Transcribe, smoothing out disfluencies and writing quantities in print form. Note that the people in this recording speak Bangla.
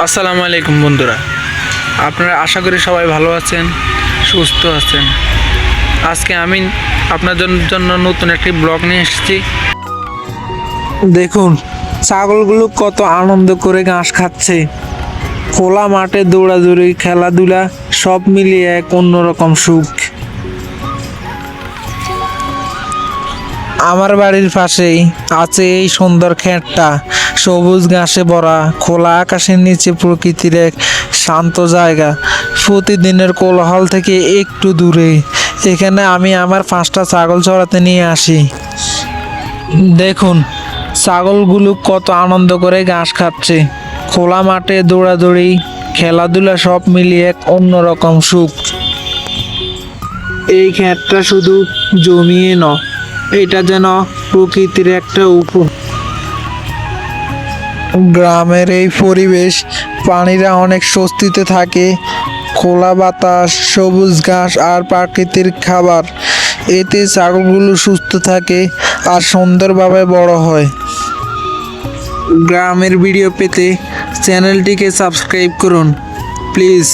আসসালামু আলাইকুম বন্ধুরা, আপনারা আশা করি সবাই ভালো আছেন, সুস্থ আছেন। আজকে আমি আপনাদের জন্য নতুন একটি ব্লগ নিয়ে এসেছি। দেখুন ছাগলগুলো কত আনন্দ করে ঘাস খাচ্ছে। খোলা মাঠে দৌড়াদৌড়ি, খেলাধুলা সব মিলিয়ে এক অন্যরকম সুখ। আমার বাড়ির পাশেই আছে এই সুন্দর ক্ষেতটা, সবুজ ঘাসে ভরা, খোলা আকাশের নিচে প্রকৃতির এক শান্ত জায়গা। প্রতিদিনের কোলাহল থেকে একটু দূরে এখানে আমি আমার 5টা ছাগল চড়াতে নিয়ে আসি। দেখুন ছাগলগুলো কত আনন্দ করে ঘাস খাচ্ছে। খোলা মাঠে দৌড়াদৌড়ি, খেলাধুলা সব মিলিয়ে এক অন্যরকম সুখ। এই ক্ষেতটা শুধু জমিয়ে নয়, এটা যেন প্রকৃতির একটা গ্রামের এই পরিবেশ, প্রাণীরা অনেক স্বস্তিতে থাকে। খোলা বাতাস, সবুজ ঘাস আর প্রাকৃতিক খাবার, এতে ছাগলগুলো সুস্থ থাকে আর সুন্দরভাবে বড় হয়। গ্রামের ভিডিও পেতে চ্যানেলটিকে সাবস্ক্রাইব করুন প্লিজ।